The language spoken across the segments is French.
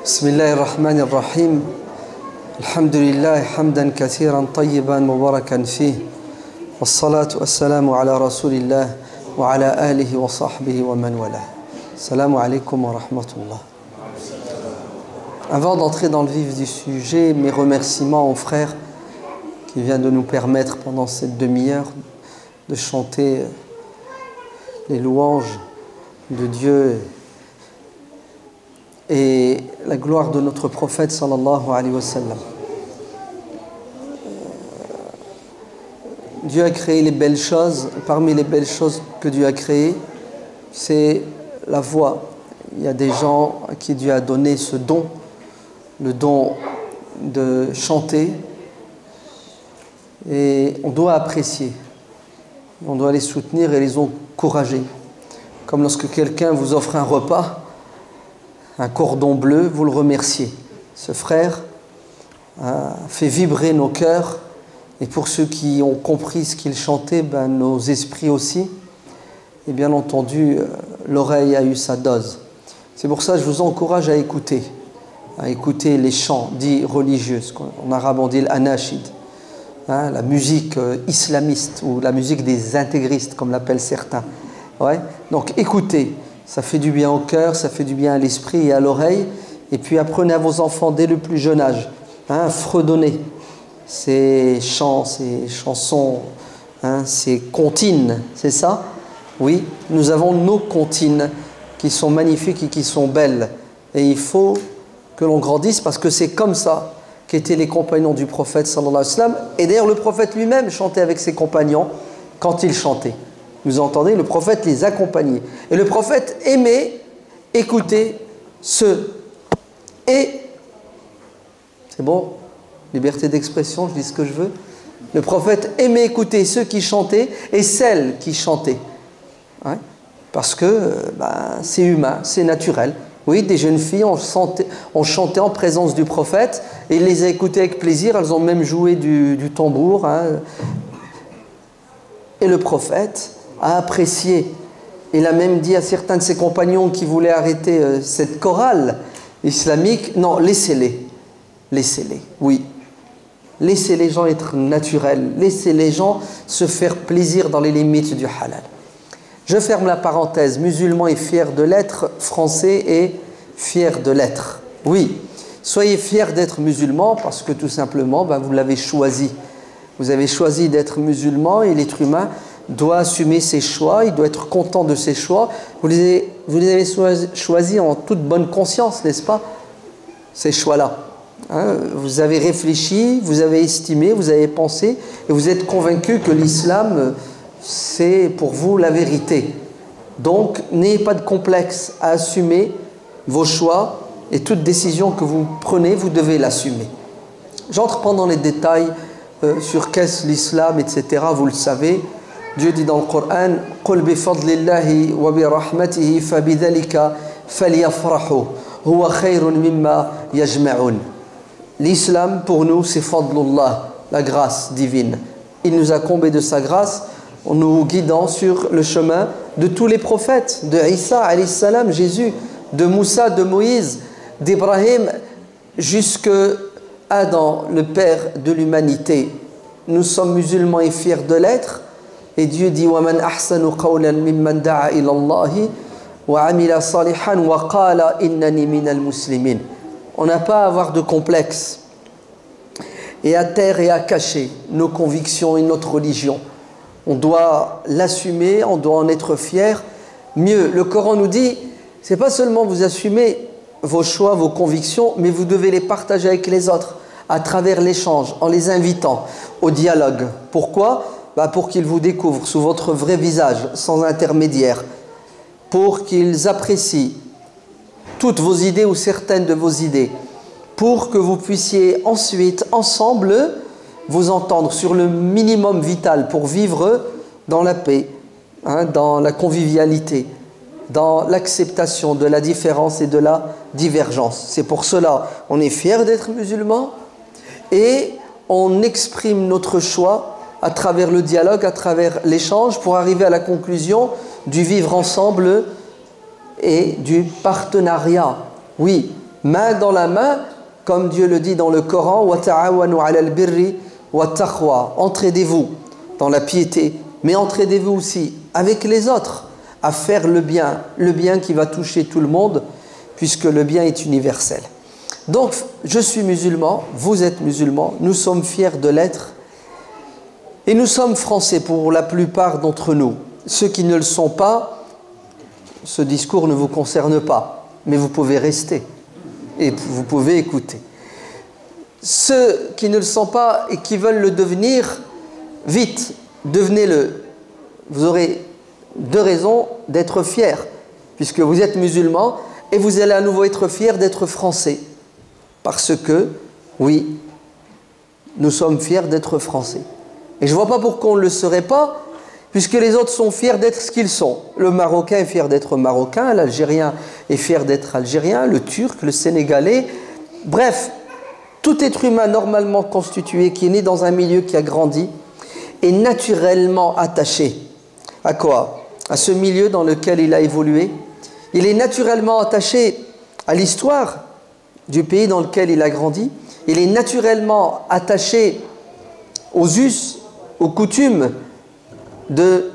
بسم الله الرحمن الرحيم الحمد لله حمدا كثيرا طيبا مباركا فيه والصلاة والسلام على رسول الله وعلى آله وصحبه ومن والاه. Salam alaikum wa rahmatullah. Avant d'entrer dans le vif du sujet, mes remerciements aux frères qui viennent de nous permettre pendant cette demi-heure de chanter les louanges de Dieu et la gloire de notre prophète sallallahu alayhi wa sallam. Dieu a créé les belles choses. Parmi les belles choses que Dieu a créées, c'est la voix. Il y a des gens à qui Dieu a donné ce don, le don de chanter, et on doit apprécier, on doit les soutenir et les encourager. Comme lorsque quelqu'un vous offre un repas, un cordon bleu, vous le remerciez. Ce frère a fait vibrer nos cœurs, et pour ceux qui ont compris ce qu'il chantait, nos esprits aussi, et bien entendu, l'oreille a eu sa dose. C'est pour ça que je vous encourage à écouter les chants dits religieux, en arabe on dit l'anashid, la musique islamiste ou la musique des intégristes, comme l'appellent certains. Ouais. Donc écoutez, ça fait du bien au cœur, ça fait du bien à l'esprit et à l'oreille. Et puis apprenez à vos enfants dès le plus jeune âge, fredonnez ces chants, ces chansons, ces comptines, c'est ça? Oui, nous avons nos comptines qui sont magnifiques et qui sont belles. Et il faut que l'on grandisse parce que c'est comme ça qu'étaient les compagnons du prophète sallallahu alayhi wa sallam. Et d'ailleurs le prophète lui-même chantait avec ses compagnons quand il chantait. Vous entendez, le prophète les accompagnait. Et le prophète aimait écouter ceux. Et, c'est bon, liberté d'expression, je dis ce que je veux. Le prophète aimait écouter ceux qui chantaient et celles qui chantaient. Ouais, parce que c'est humain, c'est naturel. Oui, des jeunes filles ont chanté en présence du prophète et il les a écoutées avec plaisir. Elles ont même joué du tambour. Et le prophète a apprécié. Il a même dit à certains de ses compagnons qui voulaient arrêter cette chorale islamique, non, laissez-les. Laissez-les, oui. Laissez les gens être naturels. Laissez les gens se faire plaisir dans les limites du halal. Je ferme la parenthèse. Musulman est fier de l'être, français est fier de l'être. Oui, soyez fiers d'être musulman parce que tout simplement, vous l'avez choisi. Vous avez choisi d'être musulman et l'être humain doit assumer ses choix, il doit être content de ses choix. Vous les avez choisis en toute bonne conscience, n'est-ce pas? Ces choix-là. Vous avez réfléchi, vous avez estimé, vous avez pensé et vous êtes convaincu que l'islam, c'est pour vous la vérité. Donc, n'ayez pas de complexe à assumer vos choix et toute décision que vous prenez, vous devez l'assumer. J'entre pas dans les détails sur qu'est-ce l'islam, etc. Vous le savez. Dieu dit dans le Coran قُلْ بِفَضْلِ اللَّهِ وَبِرَحْمَتِهِ فَبِذَلِكَ فَلْيَفْرَحُوا هُوَ خَيْرٌ مِمَّا يَجْمَعُونَ. L'islam pour nous c'est fadlullah, la grâce divine. Il nous a comblé de sa grâce en nous guidant sur le chemin de tous les prophètes, de Isa alayhi salam, Jésus, de Moussa, de Moïse, d'Ibrahim, jusqu'à Adam, le père de l'humanité. Nous sommes musulmans et fiers de l'être. Et Dieu dit وَمَنْ أَحْسَنُ قَوْلًا مِمَّنْ دَعَا إِلَى اللَّهِ وَعَمِلَ صَالِحًا وَقَالَ إِنَّنِي مِنَ الْمُسْلِمِينَ. On n'a pas à avoir de complexe et à taire et à cacher nos convictions et notre religion. On doit l'assumer, on doit en être fier. Mieux, le Coran nous dit, c'est pas seulement vous assumez vos choix, vos convictions, mais vous devez les partager avec les autres à travers l'échange, en les invitant au dialogue. Pourquoi ? Pour qu'ils vous découvrent sous votre vrai visage, sans intermédiaire, pour qu'ils apprécient toutes vos idées ou certaines de vos idées, pour que vous puissiez ensuite, ensemble, vous entendre sur le minimum vital pour vivre dans la paix, dans la convivialité, dans l'acceptation de la différence et de la divergence. C'est pour cela on est fier d'être musulman et on exprime notre choix à travers le dialogue, à travers l'échange, pour arriver à la conclusion du vivre ensemble et du partenariat. Oui, main dans la main, comme Dieu le dit dans le Coran, وَتَعَوَنُوا عَلَى الْبِرِّ وَالتَّقْوَى. Entraidez-vous dans la piété, mais entraidez-vous aussi avec les autres à faire le bien qui va toucher tout le monde, puisque le bien est universel. Donc, je suis musulman, vous êtes musulman, nous sommes fiers de l'être, et nous sommes français pour la plupart d'entre nous. Ceux qui ne le sont pas, ce discours ne vous concerne pas, mais vous pouvez rester et vous pouvez écouter. Ceux qui ne le sont pas et qui veulent le devenir, vite, devenez-le. Vous aurez 2 raisons d'être fiers, puisque vous êtes musulman, et vous allez à nouveau être fiers d'être français. Parce que, oui, nous sommes fiers d'être français. Et je ne vois pas pourquoi on ne le serait pas, puisque les autres sont fiers d'être ce qu'ils sont. Le Marocain est fier d'être Marocain, l'Algérien est fier d'être Algérien, le Turc, le Sénégalais. Bref, tout être humain normalement constitué, qui est né dans un milieu qui a grandi, est naturellement attaché. À quoi? À ce milieu dans lequel il a évolué. Il est naturellement attaché à l'histoire du pays dans lequel il a grandi. Il est naturellement attaché aux us, aux coutumes de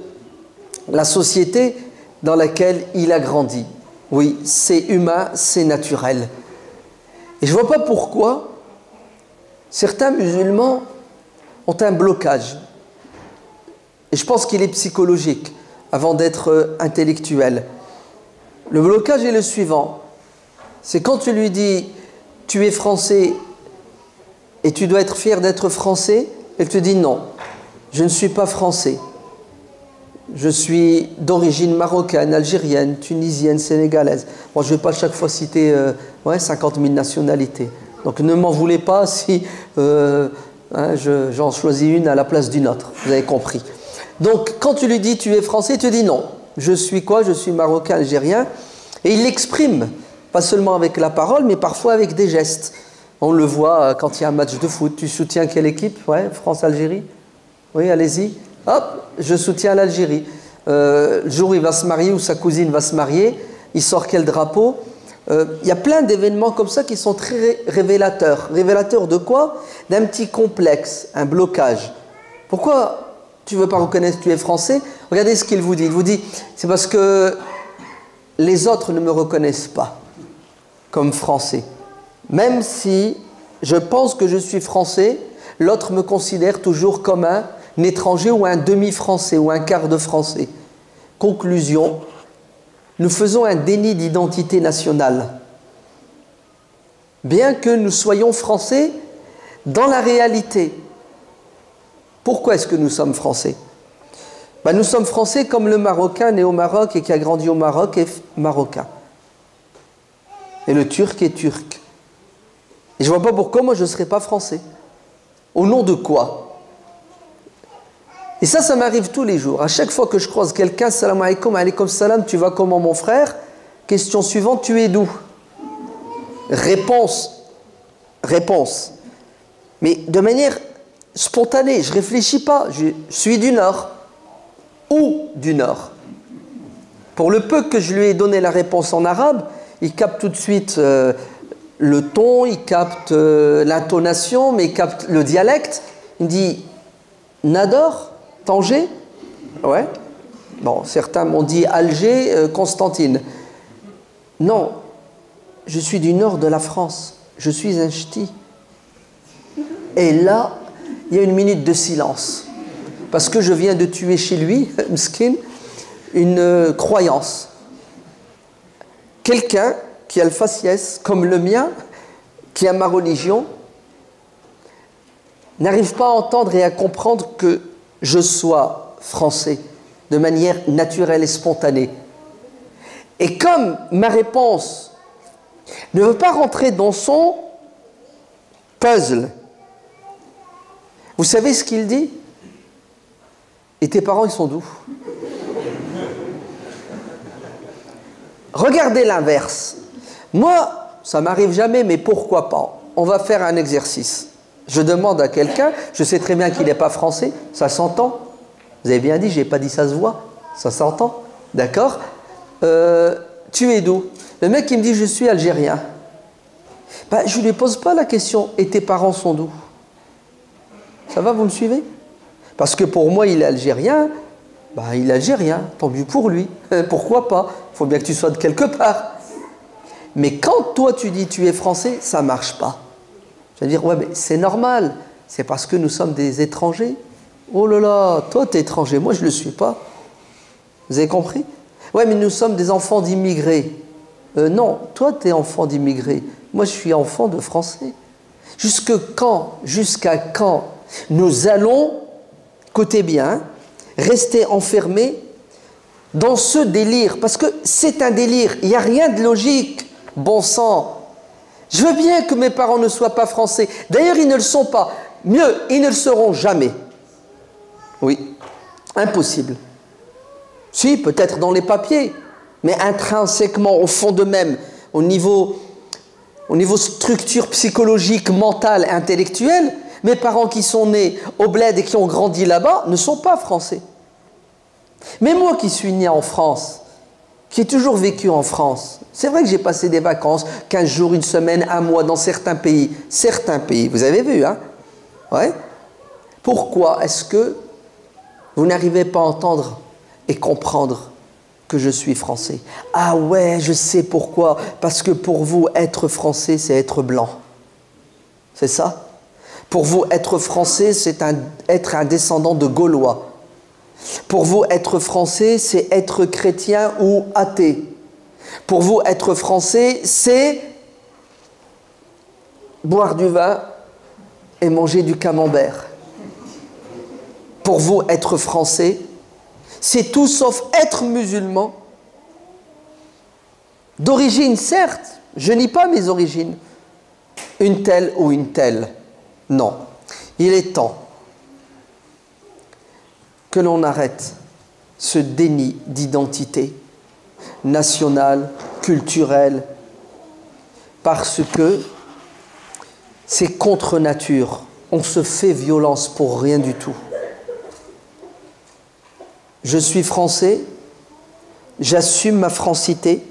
la société dans laquelle il a grandi. Oui, c'est humain, c'est naturel. Et je ne vois pas pourquoi certains musulmans ont un blocage. Et je pense qu'il est psychologique avant d'être intellectuel. Le blocage est le suivant. C'est quand tu lui dis « tu es français et tu dois être fier d'être français », elle te dit « non, je ne suis pas français. Je suis d'origine marocaine, algérienne, tunisienne, sénégalaise. » Bon, je ne vais pas chaque fois citer 50 000 nationalités. Donc ne m'en voulez pas si j'en choisis une à la place d'une autre. Vous avez compris. Donc quand tu lui dis tu es français, il te dit non. Je suis quoi? Je suis marocain, algérien. Et il l'exprime, pas seulement avec la parole, mais parfois avec des gestes. On le voit quand il y a un match de foot. Tu soutiens quelle équipe? Ouais, France-Algérie? Oui, allez-y. Hop, je soutiens l'Algérie. Le jour où il va se marier, ou sa cousine va se marier, il sort quel drapeau? Il y a plein d'événements comme ça qui sont très révélateurs. Révélateurs de quoi? D'un petit complexe, un blocage. Pourquoi tu ne veux pas reconnaître que tu es français? Regardez ce qu'il vous dit. Il vous dit, c'est parce que les autres ne me reconnaissent pas comme français. Même si je pense que je suis français, l'autre me considère toujours comme un étranger ou un demi-français ou un quart de français. Conclusion, nous faisons un déni d'identité nationale. Bien que nous soyons français, dans la réalité, pourquoi est-ce que nous sommes français? Nous sommes français comme le Marocain né au Maroc et qui a grandi au Maroc est marocain. Et le Turc est turc. Et je ne vois pas pourquoi moi je ne serais pas français. Au nom de quoi? Et ça m'arrive tous les jours. À chaque fois que je croise quelqu'un, salam alaikum, alaikum salam, tu vas comment mon frère? Question suivante, tu es d'où? Réponse. Mais de manière spontanée, je ne réfléchis pas. Je suis du Nord. Où du Nord? Pour le peu que je lui ai donné la réponse en arabe, il capte tout de suite le ton, il capte l'intonation, mais il capte le dialecte. Il me dit « Nador, Tanger ?» Ouais. Bon, certains m'ont dit Alger, Constantine. Non, je suis du nord de la France. Je suis un ch'ti. Et là, il y a une minute de silence. Parce que je viens de tuer chez lui, Mskin, une croyance. Quelqu'un qui a le faciès comme le mien, qui a ma religion, n'arrive pas à entendre et à comprendre que je sois français de manière naturelle et spontanée. Et comme ma réponse ne veut pas rentrer dans son puzzle, vous savez ce qu'il dit? Et tes parents, ils sont d'où? Regardez l'inverse. Moi, ça m'arrive jamais, mais pourquoi pas? On va faire un exercice. Je demande à quelqu'un, je sais très bien qu'il n'est pas français, ça s'entend. Vous avez bien dit, je n'ai pas dit ça se voit, ça s'entend. D'accord? Tu es d'où? Le mec qui me dit, je suis algérien. Ben, je ne lui pose pas la question, et tes parents sont d'où? Ça va, vous me suivez? Parce que pour moi, il est algérien, ben, il est algérien, tant mieux pour lui. Pourquoi pas? Il faut bien que tu sois de quelque part. Mais quand toi tu dis tu es français, ça ne marche pas. Je vais dire, ouais, mais c'est normal, c'est parce que nous sommes des étrangers. Oh là là, toi tu es étranger, moi je ne le suis pas. Vous avez compris? Ouais, mais nous sommes des enfants d'immigrés. Non, toi tu es enfant d'immigrés, moi je suis enfant de français. Jusqu'à quand nous allons, écoutez bien, rester enfermés dans ce délire? Parce que c'est un délire, il n'y a rien de logique. Bon sang, je veux bien que mes parents ne soient pas français. D'ailleurs, ils ne le sont pas. Mieux, ils ne le seront jamais. Oui, impossible. Si, peut-être dans les papiers, mais intrinsèquement, au fond d'eux-mêmes, au niveau structure psychologique, mentale, intellectuelle, mes parents qui sont nés au bled et qui ont grandi là-bas ne sont pas français. Mais moi qui suis né en France, qui ai toujours vécu en France, c'est vrai que j'ai passé des vacances, 15 jours, une semaine, un mois dans certains pays, vous avez vu, hein? Ouais. Pourquoi est-ce que vous n'arrivez pas à entendre et comprendre que je suis français? Ah ouais, je sais pourquoi, parce que pour vous, être français, c'est être blanc. C'est ça? Pour vous, être français, c'est être un descendant de Gaulois. Pour vous, être français, c'est être chrétien ou athée. Pour vous, être français, c'est boire du vin et manger du camembert. Pour vous, être français, c'est tout sauf être musulman. D'origine, certes, je nie pas mes origines. Une telle ou une telle. Non. Il est temps que l'on arrête ce déni d'identité nationale, culturelle, parce que c'est contre nature. On se fait violence pour rien du tout. Je suis français, j'assume ma francité,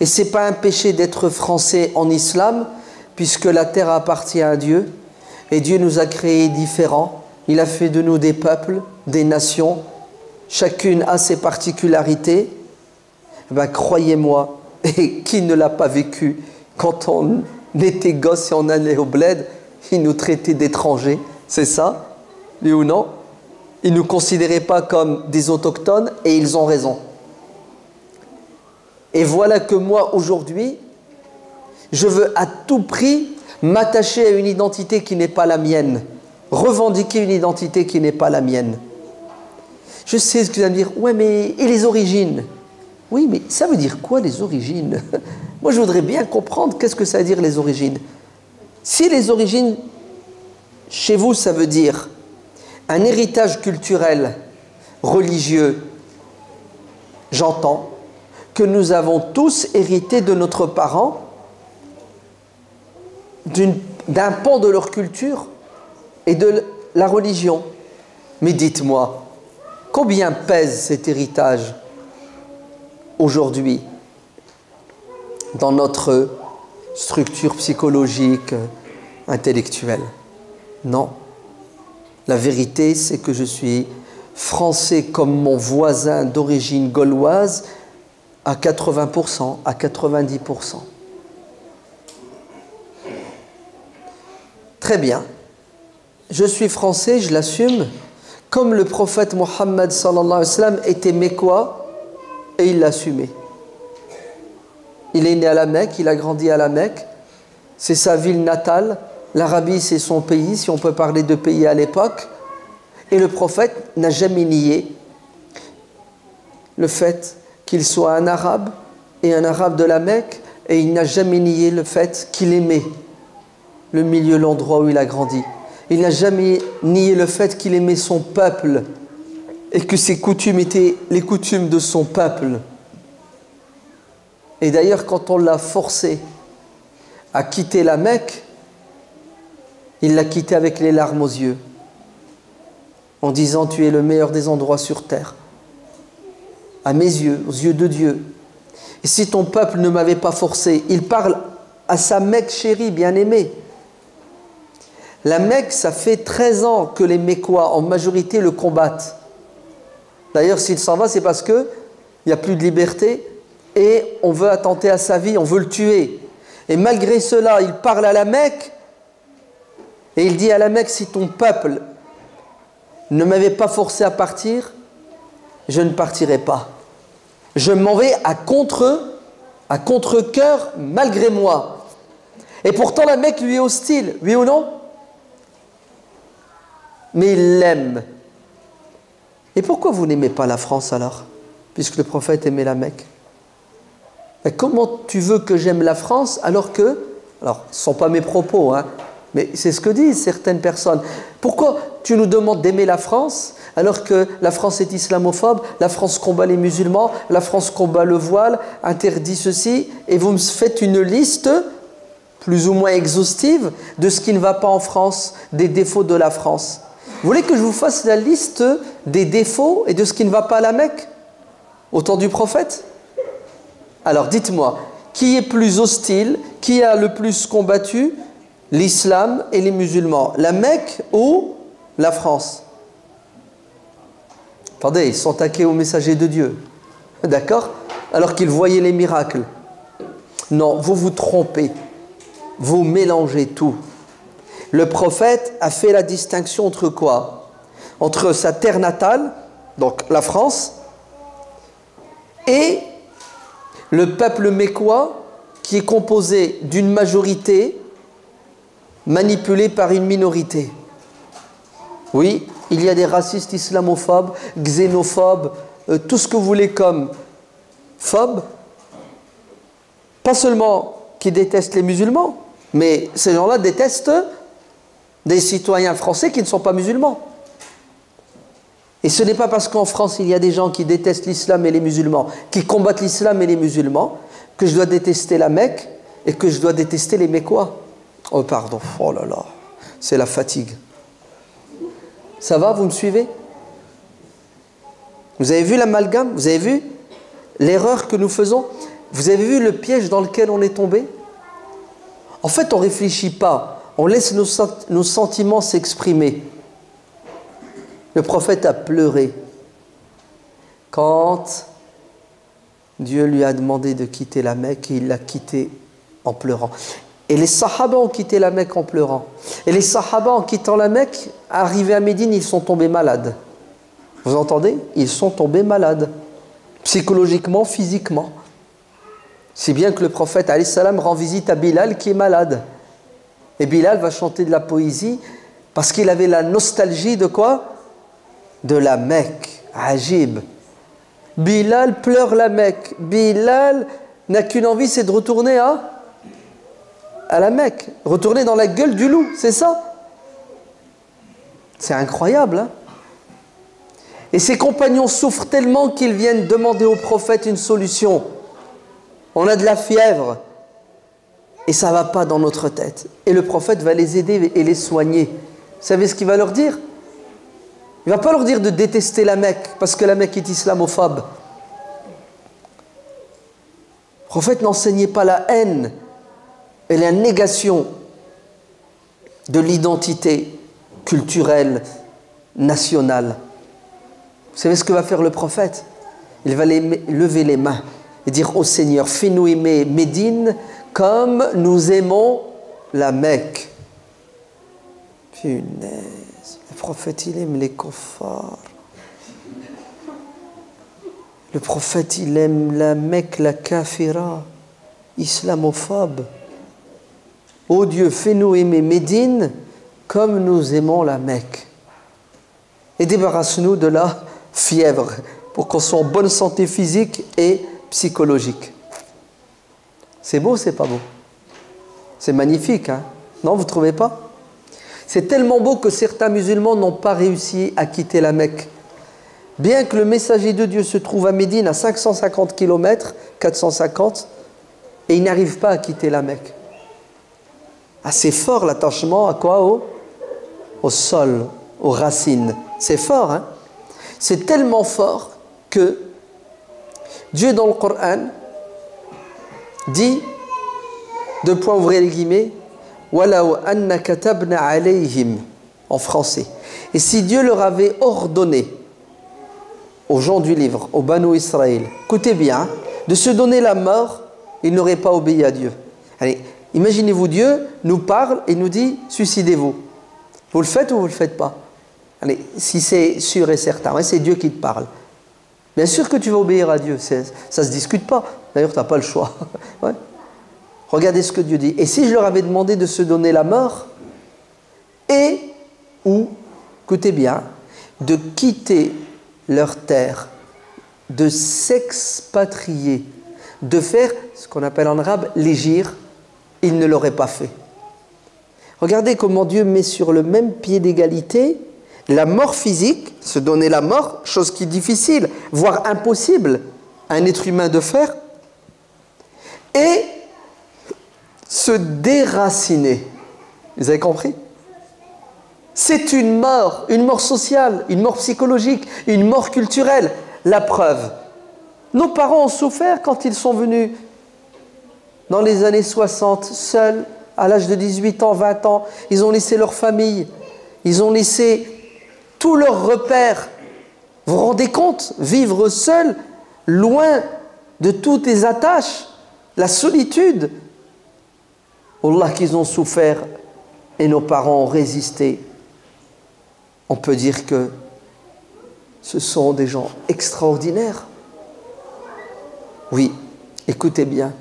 et ce n'est pas un péché d'être français en islam, puisque la terre appartient à Dieu, et Dieu nous a créés différents. Il a fait de nous des peuples, des nations, chacune a ses particularités. Ben, croyez-moi, et qui ne l'a pas vécu, quand on était gosse et on allait au bled, ils nous traitaient d'étrangers, c'est ça, oui ou non? Ils ne nous considéraient pas comme des autochtones, et ils ont raison. Et voilà que moi, aujourd'hui, je veux à tout prix m'attacher à une identité qui n'est pas la mienne, revendiquer une identité qui n'est pas la mienne. Je sais ce que vous allez me dire, ouais, mais et les origines? Oui, mais ça veut dire quoi les origines? Moi, je voudrais bien comprendre qu'est-ce que ça veut dire les origines. Si les origines, chez vous, ça veut dire un héritage culturel, religieux, j'entends que nous avons tous hérité de nos parents d'un pan de leur culture et de la religion. Mais dites-moi, combien pèse cet héritage aujourd'hui dans notre structure psychologique, intellectuelle? Non. La vérité, c'est que je suis français comme mon voisin d'origine gauloise à 80%, à 90%. Très bien. Je suis français, je l'assume, comme le prophète Mohammed sallallahu alayhi wa sallam était mécois et il l'assumait. Il est né à la Mecque, il a grandi à la Mecque, c'est sa ville natale, l'Arabie c'est son pays, si on peut parler de pays à l'époque, et le prophète n'a jamais nié le fait qu'il soit un arabe et un arabe de la Mecque, et il n'a jamais nié le fait qu'il aimait le milieu, l'endroit où il a grandi. Il n'a jamais nié le fait qu'il aimait son peuple et que ses coutumes étaient les coutumes de son peuple. Et d'ailleurs, quand on l'a forcé à quitter la Mecque, il l'a quitté avec les larmes aux yeux, en disant « Tu es le meilleur des endroits sur terre, à mes yeux, aux yeux de Dieu. Et si ton peuple ne m'avait pas forcé », il parle à sa Mecque chérie, bien-aimée. La Mecque, ça fait 13 ans que les Mécois, en majorité, le combattent. D'ailleurs, s'il s'en va, c'est parce qu'il n'y a plus de liberté et on veut attenter à sa vie, on veut le tuer. Et malgré cela, il parle à la Mecque et il dit à la Mecque, si ton peuple ne m'avait pas forcé à partir, je ne partirai pas. Je m'en vais à contre-cœur malgré moi. Et pourtant la Mecque lui est hostile, oui ou non? Mais il l'aime. Et pourquoi vous n'aimez pas la France alors? Puisque le prophète aimait la Mecque. Et comment tu veux que j'aime la France alors que... Alors, ce ne sont pas mes propos, hein, mais c'est ce que disent certaines personnes. Pourquoi tu nous demandes d'aimer la France alors que la France est islamophobe, la France combat les musulmans, la France combat le voile, interdit ceci, et vous me faites une liste plus ou moins exhaustive de ce qui ne va pas en France, des défauts de la France. Vous voulez que je vous fasse la liste des défauts et de ce qui ne va pas à la Mecque au temps du prophète? Alors dites-moi, qui est plus hostile, qui a le plus combattu l'islam et les musulmans? La Mecque ou la France? Attendez, ils sont attaqués aux messagers de Dieu. D'accord? Alors qu'ils voyaient les miracles. Non, vous vous trompez. Vous mélangez tout. Le prophète a fait la distinction entre quoi? Entre sa terre natale, donc la France, et le peuple mécois qui est composé d'une majorité manipulée par une minorité. Oui, il y a des racistes islamophobes, xénophobes, tout ce que vous voulez comme phobes, pas seulement qui détestent les musulmans, mais ces gens-là détestent des citoyens français qui ne sont pas musulmans. Et ce n'est pas parce qu'en France il y a des gens qui détestent l'islam et les musulmans, qui combattent l'islam et les musulmans, que je dois détester la Mecque et que je dois détester les Mécois. Oh pardon, oh là là, c'est la fatigue. Ça va, vous me suivez? Vous avez vu l'amalgame? Vous avez vu l'erreur que nous faisons? Vous avez vu le piège dans lequel on est tombé? En fait, on ne réfléchit pas, on laisse nos sentiments s'exprimer. Le prophète a pleuré quand Dieu lui a demandé de quitter la Mecque et il l'a quitté en pleurant. Et les Sahaba ont quitté la Mecque en pleurant. Et les Sahaba, en quittant la Mecque, arrivés à Médine, ils sont tombés malades. Vous entendez? Ils sont tombés malades. Psychologiquement, physiquement. Si bien que le prophète alayhi salam rend visite à Bilal qui est malade. Et Bilal va chanter de la poésie parce qu'il avait la nostalgie de quoi? De la Mecque. Ajib. Bilal pleure la Mecque. Bilal n'a qu'une envie, c'est de retourner à la Mecque. Retourner dans la gueule du loup, c'est ça? C'est incroyable, hein? Et ses compagnons souffrent tellement qu'ils viennent demander au prophète une solution. On a de la fièvre et ça ne va pas dans notre tête. Et le prophète va les aider et les soigner. Vous savez ce qu'il va leur dire? Il ne va pas leur dire de détester la Mecque parce que la Mecque est islamophobe. Le prophète n'enseignait pas la haine et la négation de l'identité culturelle, nationale. Vous savez ce que va faire le prophète? Il va lever les mains et dire au Seigneur, fais-nous aimer Médine comme nous aimons la Mecque. Punaise, le prophète il aime les kuffars. Le prophète il aime la Mecque, la kafira, islamophobe. Ô Dieu, fais-nous aimer Médine comme nous aimons la Mecque. Et débarrasse-nous de la fièvre pour qu'on soit en bonne santé physique et psychologique. C'est beau, c'est pas beau? C'est magnifique, hein? Non, vous ne trouvez pas? C'est tellement beau que certains musulmans n'ont pas réussi à quitter la Mecque. Bien que le messager de Dieu se trouve à Médine à 550 km, 450, et il n'arrive pas à quitter la Mecque. Assez fort l'attachement à quoi? Au sol, aux racines. C'est fort, hein? C'est tellement fort que Dieu dans le Coran dit Deux points, ouvrez les guillemets. Walau anna katabna alayhim, en français. Et si Dieu leur avait ordonné, aux gens du livre, aux Banu Israël, écoutez bien, de se donner la mort, ils n'auraient pas obéi à Dieu. Allez, imaginez-vous, Dieu nous parle et nous dit suicidez-vous. Vous le faites ou vous ne le faites pas? Allez, si c'est sûr et certain, ouais, c'est Dieu qui te parle. Bien sûr que tu vas obéir à Dieu, ça ne se discute pas. D'ailleurs, tu n'as pas le choix. Ouais. Regardez ce que Dieu dit. Et si je leur avais demandé de se donner la mort, et ou, écoutez bien, de quitter leur terre, de s'expatrier, de faire ce qu'on appelle en arabe l'hégire, ils ne l'auraient pas fait. Regardez comment Dieu met sur le même pied d'égalité la mort physique, se donner la mort, chose qui est difficile, voire impossible à un être humain de faire, et se déraciner. Vous avez compris? C'est une mort sociale, une mort psychologique, une mort culturelle. La preuve, nos parents ont souffert quand ils sont venus dans les années 60, seuls, à l'âge de 18 ans, 20 ans. Ils ont laissé leur famille, ils ont laissé tous leurs repères. Vous vous rendez compte? Vivre seul, loin de toutes les attaches, la solitude. Wallah qu'ils ont souffert et nos parents ont résisté. On peut dire que ce sont des gens extraordinaires. Oui, écoutez bien.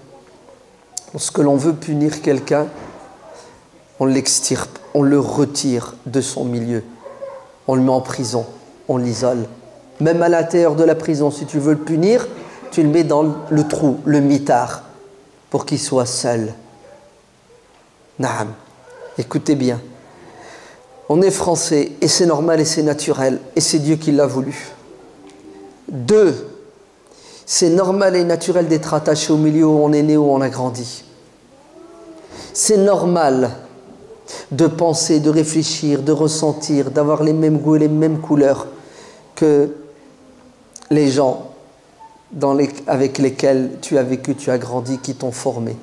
Lorsque l'on veut punir quelqu'un, on l'extirpe, on le retire de son milieu. On le met en prison, on l'isole. Même à l'intérieur de la prison, si tu veux le punir, tu le mets dans le trou, le mitard, pour qu'il soit seul. Naam, écoutez bien. On est français et c'est normal et c'est naturel et c'est Dieu qui l'a voulu. 2, c'est normal et naturel d'être attaché au milieu où on est né, où on a grandi. C'est normal de penser, de réfléchir, de ressentir, d'avoir les mêmes goûts et les mêmes couleurs que les gens avec lesquels tu as vécu, tu as grandi, qui t'ont formé.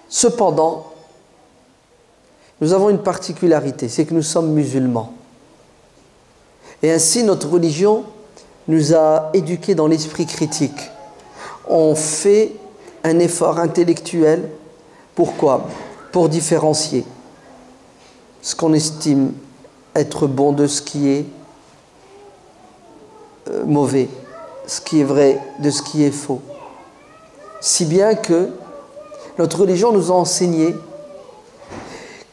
Cependant, nous avons une particularité, c'est que nous sommes musulmans. Et ainsi, notre religion nous a éduqués dans l'esprit critique. On fait un effort intellectuel. Pourquoi? Pour différencier ce qu'on estime être bon de ce qui est mauvais, ce qui est vrai de ce qui est faux. Si bien que notre religion nous a enseigné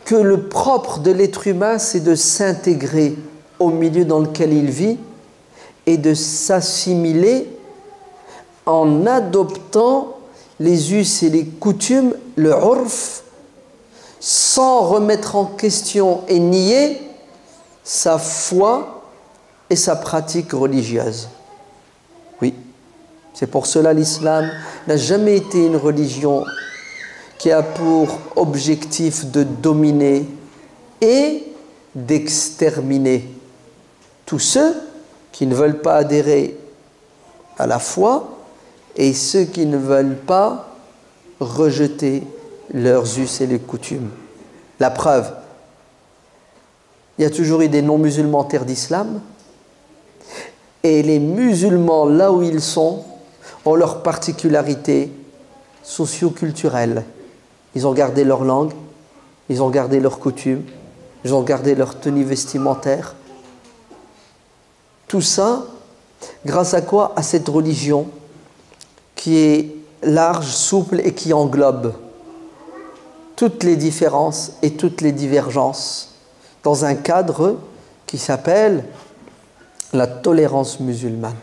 que le propre de l'être humain, c'est de s'intégrer au milieu dans lequel il vit et de s'assimiler en adoptant les us et les coutumes, le urf, sans remettre en question et nier sa foi et sa pratique religieuse. Oui, c'est pour cela l'islam n'a jamais été une religion qui a pour objectif de dominer et d'exterminer tous ceux qui ne veulent pas adhérer à la foi et ceux qui ne veulent pas rejeter leurs us et les coutumes. La preuve, il y a toujours eu des non-musulmans en terre d'islam et les musulmans, là où ils sont, ont leurs particularités socio-culturelles. Ils ont gardé leur langue, ils ont gardé leurs coutumes, ils ont gardé leur tenue vestimentaire. Tout ça, grâce à quoi? À cette religion qui est large, souple et qui englobe toutes les différences et toutes les divergences dans un cadre qui s'appelle la tolérance musulmane.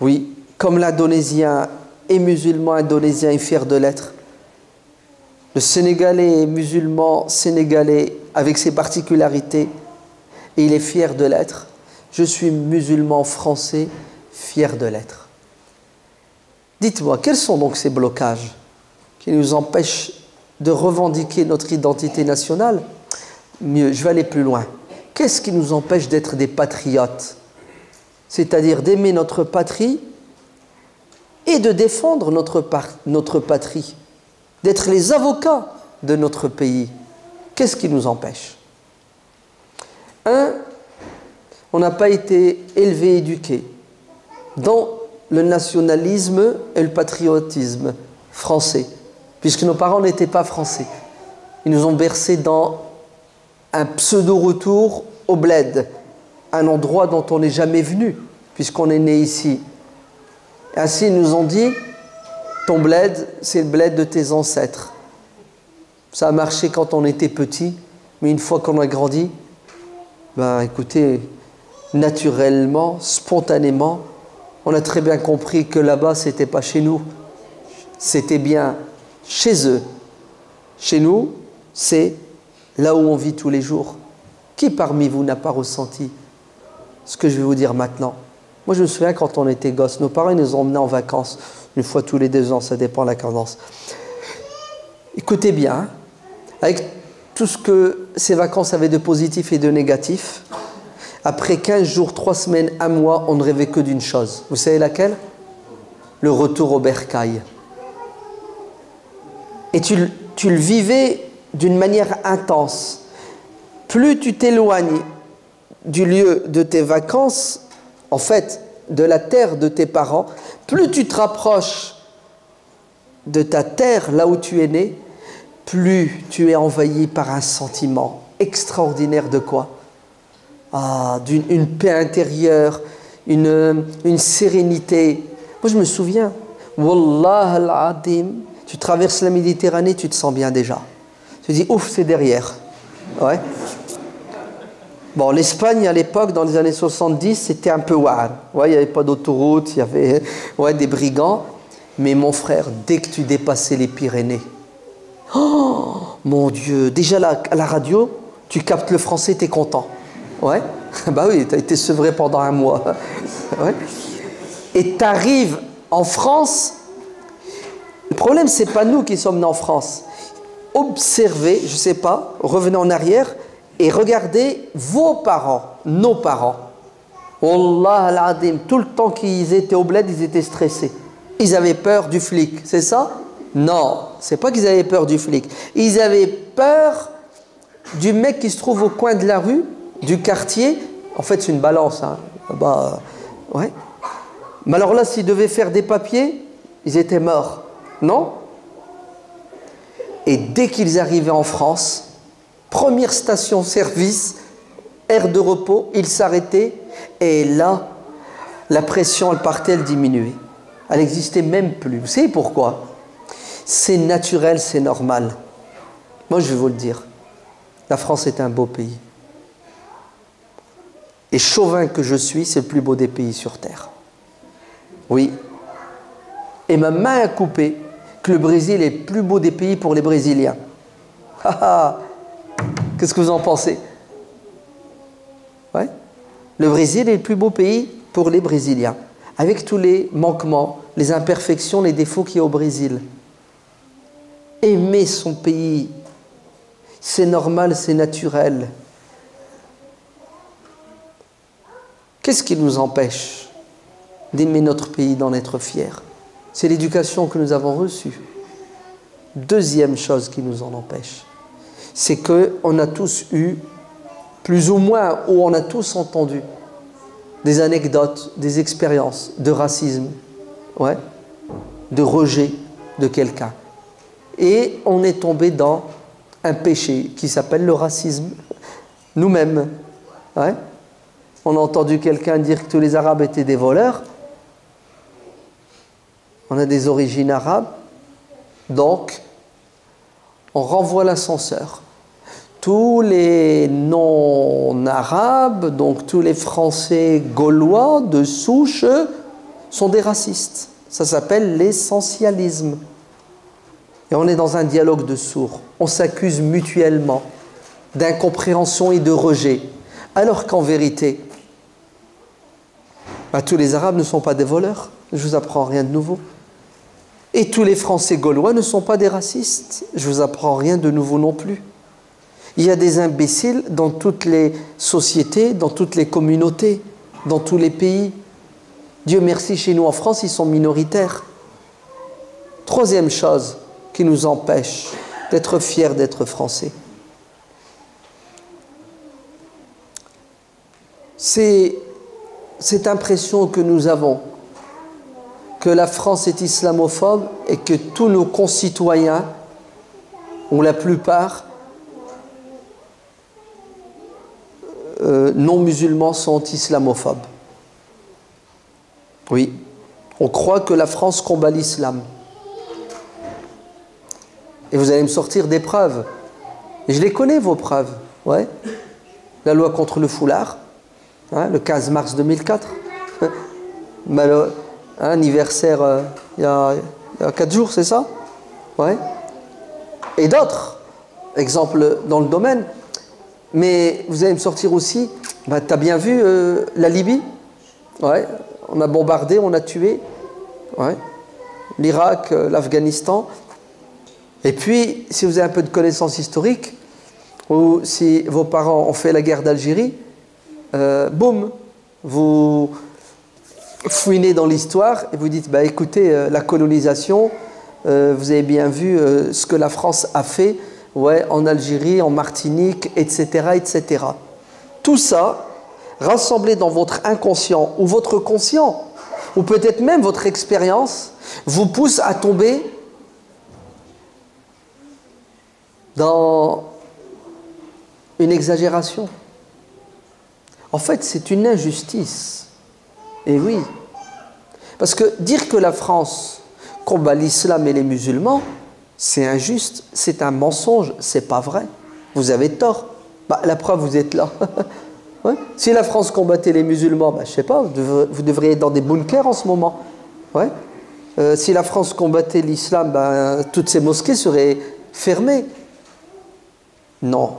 Oui, comme l'Indonésien est musulman, indonésien est fier de l'être. Le Sénégalais est musulman, sénégalais avec ses particularités et il est fier de l'être. Je suis musulman français, fier de l'être. Dites-moi, quels sont donc ces blocages qui nous empêchent de revendiquer notre identité nationale? Mieux, je vais aller plus loin. Qu'est-ce qui nous empêche d'être des patriotes? C'est-à-dire d'aimer notre patrie et de défendre notre patrie. d'être les avocats de notre pays. Qu'est-ce qui nous empêche? Un, on n'a pas été élevé, éduqué dans le nationalisme et le patriotisme français, puisque nos parents n'étaient pas français. Ils nous ont bercés dans un pseudo-retour au bled, un endroit dont on n'est jamais venu, puisqu'on est né ici. Ainsi, ils nous ont dit, ton bled, c'est le bled de tes ancêtres. Ça a marché quand on était petit, mais une fois qu'on a grandi, ben écoutez, naturellement, spontanément, on a très bien compris que là-bas, c'était pas chez nous. C'était bien chez eux. Chez nous, c'est là où on vit tous les jours. Qui parmi vous n'a pas ressenti ce que je vais vous dire maintenant? Moi, je me souviens quand on était gosse, nos parents ils nous ont emmenés en vacances, une fois tous les 2 ans, ça dépend de la cadence. Écoutez bien, hein, avec tout ce que ces vacances avaient de positif et de négatif, après 15 jours, 3 semaines, 1 mois, on ne rêvait que d'une chose. Vous savez laquelle? Le retour au bercail. Et tu le vivais d'une manière intense. Plus tu t'éloignes du lieu de tes vacances, en fait, de la terre de tes parents, plus tu te rapproches de ta terre, là où tu es né, plus tu es envahi par un sentiment extraordinaire de quoi? Une paix intérieure, une sérénité. Moi, je me souviens, Wallah al-Adim, tu traverses la Méditerranée, tu te sens bien déjà. Tu te dis, ouf, c'est derrière. Ouais. Bon, l'Espagne, à l'époque, dans les années 70, c'était un peu ouah. Ouais, il n'y avait pas d'autoroute, il y avait des brigands. Mais mon frère, dès que tu dépassais les Pyrénées, oh, mon Dieu, déjà là, à la radio, tu captes le français, tu es content. Ouais. Bah oui, tu as été sevré pendant 1 mois. Ouais. Et tu arrives en France. Le problème, ce n'est pas nous qui sommes nés en France. Observez, je ne sais pas, revenez en arrière et regardez vos parents, nos parents. Wallah al-Adim, tout le temps qu'ils étaient au bled, ils étaient stressés. Ils avaient peur du flic, c'est ça? Non, c'est pas qu'ils avaient peur du flic. Ils avaient peur du mec qui se trouve au coin de la rue, du quartier. En fait, c'est une balance. Hein. Ouais. Mais alors là, s'ils devaient faire des papiers, ils étaient morts. Non? Et dès qu'ils arrivaient en France, première station-service, aire de repos, ils s'arrêtaient. Et là, la pression, elle partait, elle diminuait. Elle n'existait même plus. Vous savez pourquoi? C'est naturel, c'est normal. Moi, je vais vous le dire. La France est un beau pays. Et chauvin que je suis, c'est le plus beau des pays sur Terre. Oui. Et ma main a coupé que le Brésil est le plus beau des pays pour les Brésiliens. Qu'est-ce que vous en pensez? Ouais. Le Brésil est le plus beau pays pour les Brésiliens, avec tous les manquements, les imperfections, les défauts qu'il y a au Brésil. Aimer son pays, c'est normal, c'est naturel. Qu'est-ce qui nous empêche d'aimer notre pays, d'en être fiers? C'est l'éducation que nous avons reçue. Deuxième chose qui nous en empêche, c'est qu'on a tous eu, plus ou moins, ou on a tous entendu des anecdotes, des expériences de racisme, ouais, de rejet de quelqu'un. Et on est tombé dans un péché qui s'appelle le racisme, nous-mêmes. Ouais. On a entendu quelqu'un dire que tous les Arabes étaient des voleurs. On a des origines arabes, donc on renvoie l'ascenseur. Tous les non-arabes, donc tous les Français gaulois de souche, sont des racistes. Ça s'appelle l'essentialisme. Et on est dans un dialogue de sourds. On s'accuse mutuellement d'incompréhension et de rejet. Alors qu'en vérité, tous les Arabes ne sont pas des voleurs. Je ne vous apprends rien de nouveau. Et tous les Français gaulois ne sont pas des racistes. Je ne vous apprends rien de nouveau non plus. Il y a des imbéciles dans toutes les sociétés, dans toutes les communautés, dans tous les pays. Dieu merci, chez nous en France, ils sont minoritaires. Troisième chose qui nous empêche d'être fiers d'être français. C'est cette impression que nous avons que la France est islamophobe et que tous nos concitoyens, ou la plupart, non musulmans sont islamophobes. Oui, on croit que la France combat l'islam. Et vous allez me sortir des preuves. Et je les connais, vos preuves. Ouais. La loi contre le foulard, hein, le 15 mars 2004. Anniversaire il y a 4 jours, c'est ça? Ouais. Et d'autres exemples dans le domaine. Mais vous allez me sortir aussi, bah, tu as bien vu la Libye? Ouais. On a bombardé, on a tué. Ouais. L'Irak, l'Afghanistan. Et puis, si vous avez un peu de connaissances historiques, ou si vos parents ont fait la guerre d'Algérie, boum, vous fouinez dans l'histoire et vous dites, bah, écoutez, la colonisation, vous avez bien vu ce que la France a fait, ouais, en Algérie, en Martinique, etc., etc. Tout ça, rassemblé dans votre inconscient ou votre conscient, ou peut-être même votre expérience, vous pousse à tomber dans une exagération. En fait, c'est une injustice. Et oui. Parce que dire que la France combat l'islam et les musulmans, c'est injuste, c'est un mensonge, c'est pas vrai. Vous avez tort. Bah, la preuve, vous êtes là. Ouais. Si la France combattait les musulmans, bah, je sais pas, vous devriez être dans des bunkers en ce moment. Ouais. Si la France combattait l'islam, bah, toutes ces mosquées seraient fermées. Non.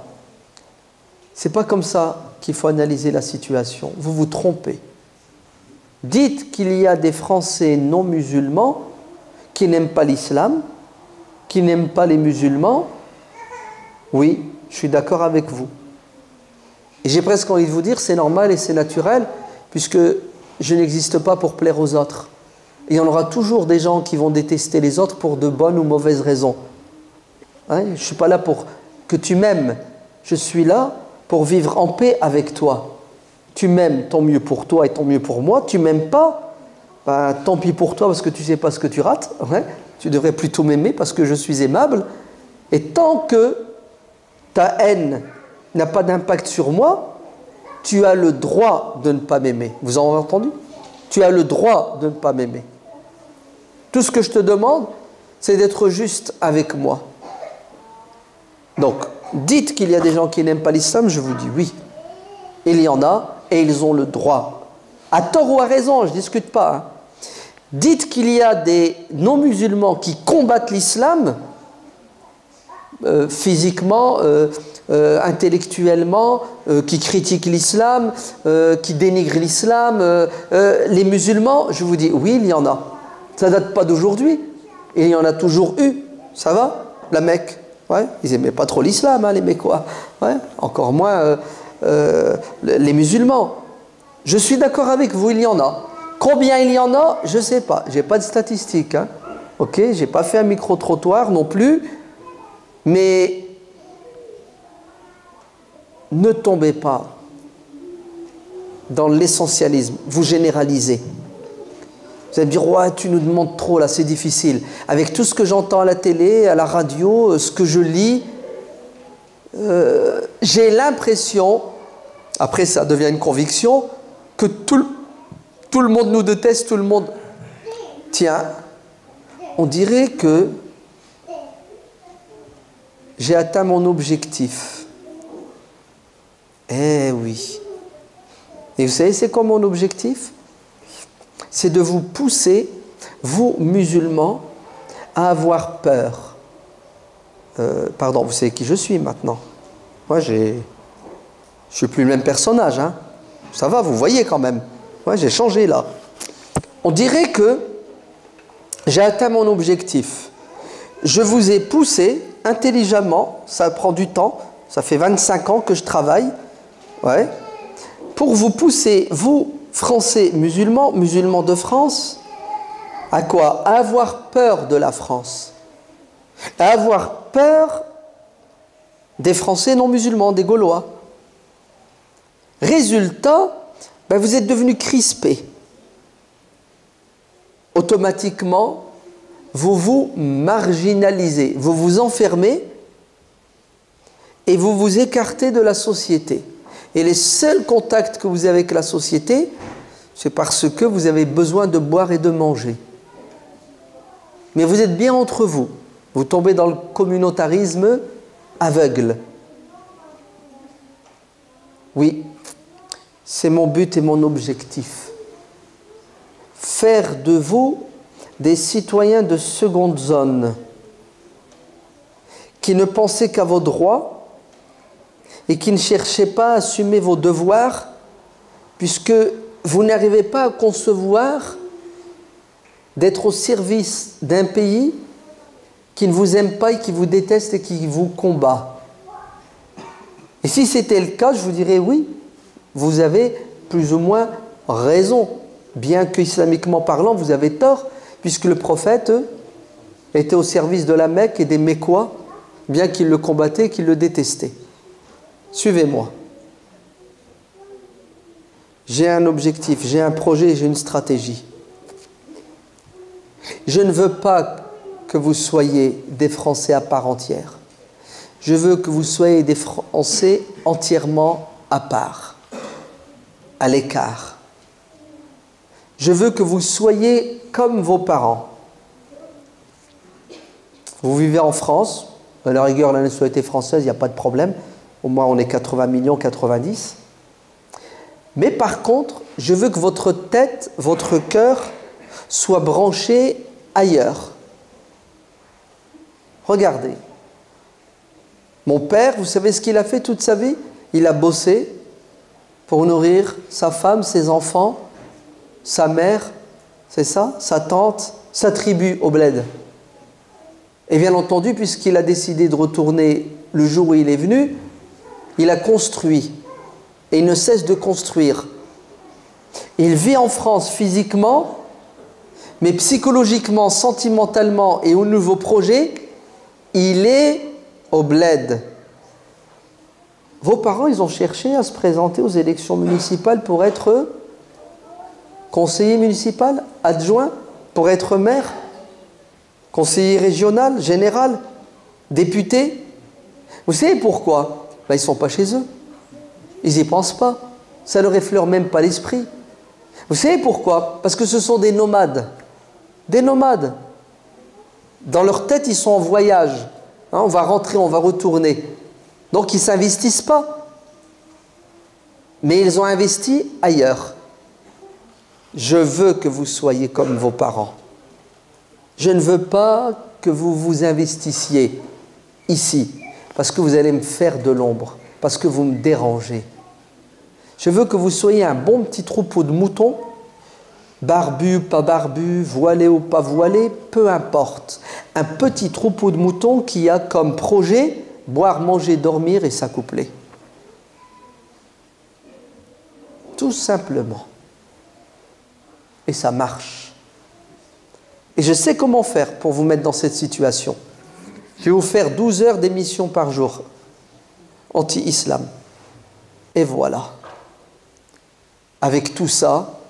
C'est pas comme ça qu'il faut analyser la situation. Vous vous trompez. Dites qu'il y a des Français non musulmans qui n'aiment pas l'islam, qui n'aiment pas les musulmans. Oui, je suis d'accord avec vous. Et j'ai presque envie de vous dire, c'est normal et c'est naturel, puisque je n'existe pas pour plaire aux autres. Et il y en aura toujours des gens qui vont détester les autres pour de bonnes ou mauvaises raisons. Hein? Je ne suis pas là pour que tu m'aimes. Je suis là pour vivre en paix avec toi. Tu m'aimes, tant mieux pour toi et tant mieux pour moi. Tu m'aimes pas, ben, tant pis pour toi parce que tu ne sais pas ce que tu rates. Ouais? Tu devrais plutôt m'aimer parce que je suis aimable. Et tant que ta haine n'a pas d'impact sur moi, tu as le droit de ne pas m'aimer. Vous en avez entendu? Tu as le droit de ne pas m'aimer. Tout ce que je te demande, c'est d'être juste avec moi. Donc, dites qu'il y a des gens qui n'aiment pas l'islam, je vous dis oui. Il y en a et ils ont le droit. À tort ou à raison, je ne discute pas. Hein. Dites qu'il y a des non-musulmans qui combattent l'islam, physiquement, intellectuellement, qui critiquent l'islam, qui dénigrent l'islam. Les musulmans, je vous dis oui, il y en a. Ça ne date pas d'aujourd'hui. Il y en a toujours eu. Ça va? La Mecque. Ouais, ils n'aimaient pas trop l'islam, hein, les Mécois. Ouais, encore moins les musulmans. Je suis d'accord avec vous, il y en a. Combien il y en a, je ne sais pas. Je n'ai pas de statistiques. Hein. Ok, je n'ai pas fait un micro-trottoir non plus. Mais ne tombez pas dans l'essentialisme. Vous généralisez. Vous allez me dire, ouais, tu nous demandes trop, là, c'est difficile. Avec tout ce que j'entends à la télé, à la radio, ce que je lis, j'ai l'impression, après ça devient une conviction, que tout le monde nous déteste, tout le monde... Tiens, on dirait que j'ai atteint mon objectif. Eh oui. Et vous savez, c'est quoi mon objectif ? C'est de vous pousser, vous musulmans, à avoir peur. Pardon, vous savez qui je suis maintenant. Moi, je suis plus le même personnage. Hein. Ça va, vous voyez quand même. Ouais, j'ai changé là. On dirait que j'ai atteint mon objectif. Je vous ai poussé intelligemment, ça prend du temps, ça fait 25 ans que je travaille, ouais, pour vous pousser, vous, Français musulmans, musulmans de France, à quoi? À avoir peur de la France. à avoir peur des Français non musulmans, des Gaulois. Résultat, ben vous êtes devenus crispés. Automatiquement, vous vous marginalisez, vous vous enfermez et vous vous écartez de la société. Et les seuls contacts que vous avez avec la société, c'est parce que vous avez besoin de boire et de manger. Mais vous êtes bien entre vous. Vous tombez dans le communautarisme aveugle. Oui, c'est mon but et mon objectif. Faire de vous des citoyens de seconde zone qui ne pensaient qu'à vos droits et qui ne cherchaient pas à assumer vos devoirs puisque vous n'arrivez pas à concevoir d'être au service d'un pays qui ne vous aime pas et qui vous déteste et qui vous combat. Et si c'était le cas, je vous dirais oui, vous avez plus ou moins raison. Bien que islamiquement parlant, vous avez tort, puisque le prophète était au service de la Mecque et des Mécois, bien qu'il le combattait et qu'il le détestait. Suivez-moi. J'ai un objectif, j'ai un projet, j'ai une stratégie. Je ne veux pas que vous soyez des Français à part entière. Je veux que vous soyez des Français entièrement à part, à l'écart. Je veux que vous soyez comme vos parents. Vous vivez en France, à la rigueur, la nationalité française, il n'y a pas de problème. Au moins, on est 80 millions, 90. Mais par contre, je veux que votre tête, votre cœur, soit branché ailleurs. Regardez. Mon père, vous savez ce qu'il a fait toute sa vie? Il a bossé pour nourrir sa femme, ses enfants, sa mère, c'est ça, sa tante, sa tribu au bled. Et bien entendu, puisqu'il a décidé de retourner le jour où il est venu, il a construit. Et il ne cesse de construire. Il vit en France physiquement, mais psychologiquement, sentimentalement et au nouveau projet, il est au bled. Vos parents, ils ont cherché à se présenter aux élections municipales pour être conseiller municipal, adjoint, pour être maire, conseiller régional, général, député. Vous savez pourquoi? Ils ne sont pas chez eux. Ils n'y pensent pas. Ça ne leur effleure même pas l'esprit. Vous savez pourquoi? Parce que ce sont des nomades. Des nomades. Dans leur tête, ils sont en voyage. On va rentrer, on va retourner. Donc, ils ne s'investissent pas. Mais ils ont investi ailleurs. Je veux que vous soyez comme vos parents. Je ne veux pas que vous vous investissiez ici, parce que vous allez me faire de l'ombre, parce que vous me dérangez. Je veux que vous soyez un bon petit troupeau de moutons, barbus, pas barbus, voilés ou pas voilés, peu importe. Un petit troupeau de moutons qui a comme projet boire, manger, dormir et s'accoupler. Tout simplement. Et ça marche. Et je sais comment faire pour vous mettre dans cette situation. Je vais vous faire 12 heures d'émission par jour, anti-islam. Et voilà. Avec tout ça,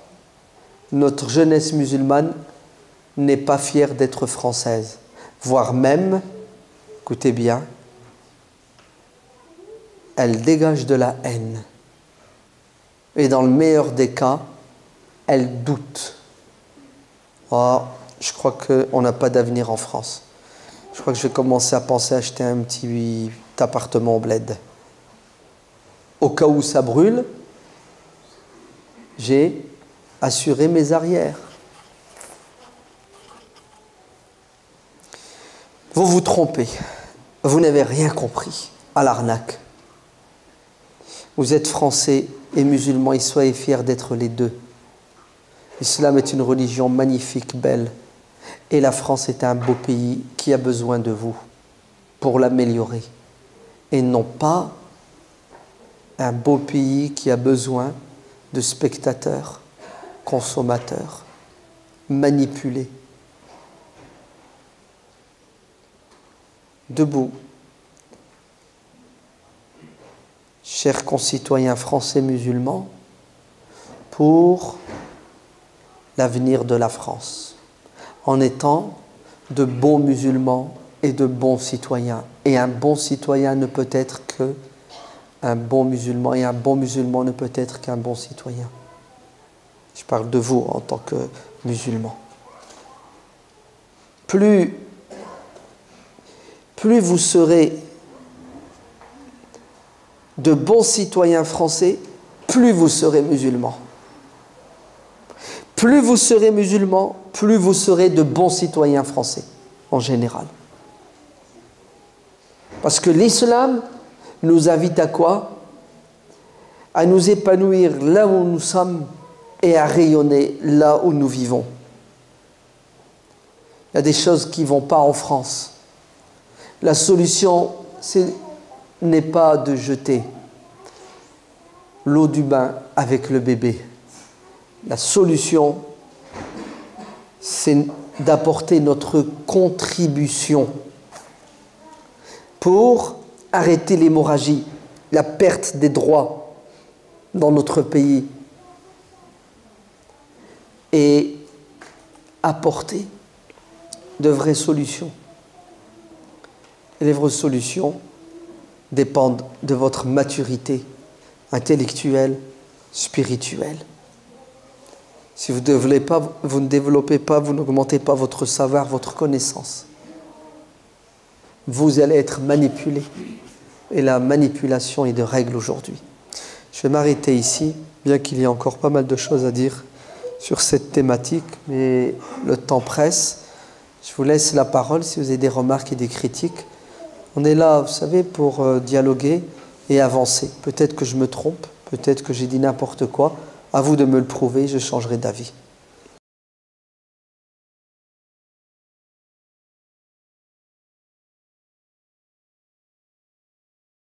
notre jeunesse musulmane n'est pas fière d'être française. Voire même, écoutez bien, elle dégage de la haine. Et dans le meilleur des cas, elle doute. Oh, je crois qu'on n'a pas d'avenir en France. Je crois que je vais commencer à penser à acheter un petit appartement au bled. Au cas où ça brûle, j'ai assuré mes arrières. Vous vous trompez. Vous n'avez rien compris à l'arnaque. Vous êtes français et musulmans et soyez fiers d'être les deux. L'islam est une religion magnifique, belle. Et la France est un beau pays qui a besoin de vous pour l'améliorer. Et non pas un beau pays qui a besoin de spectateurs, consommateurs, manipulés. debout. Chers concitoyens français musulmans, pour l'avenir de la France, en étant de bons musulmans et de bons citoyens. Et un bon citoyen ne peut être qu'un bon musulman, et un bon musulman ne peut être qu'un bon citoyen. Je parle de vous en tant que musulmans. Plus vous serez de bons citoyens français, plus vous serez musulmans. Plus vous serez musulmans, plus vous serez de bons citoyens français, en général. Parce que l'islam nous invite à quoi? À nous épanouir là où nous sommes et à rayonner là où nous vivons. Il y a des choses qui ne vont pas en France. La solution, n'est pas de jeter l'eau du bain avec le bébé. La solution, c'est d'apporter notre contribution pour arrêter l'hémorragie, la perte des droits dans notre pays et apporter de vraies solutions. Et les vraies solutions dépendent de votre maturité intellectuelle, spirituelle. Si vous ne développez pas, vous n'augmentez pas votre savoir, votre connaissance, vous allez être manipulé. Et la manipulation est de règle aujourd'hui. Je vais m'arrêter ici, bien qu'il y ait encore pas mal de choses à dire sur cette thématique, mais le temps presse. Je vous laisse la parole si vous avez des remarques et des critiques. On est là, vous savez, pour dialoguer et avancer. Peut-être que je me trompe, peut-être que j'ai dit n'importe quoi. À vous de me le prouver, je changerai d'avis.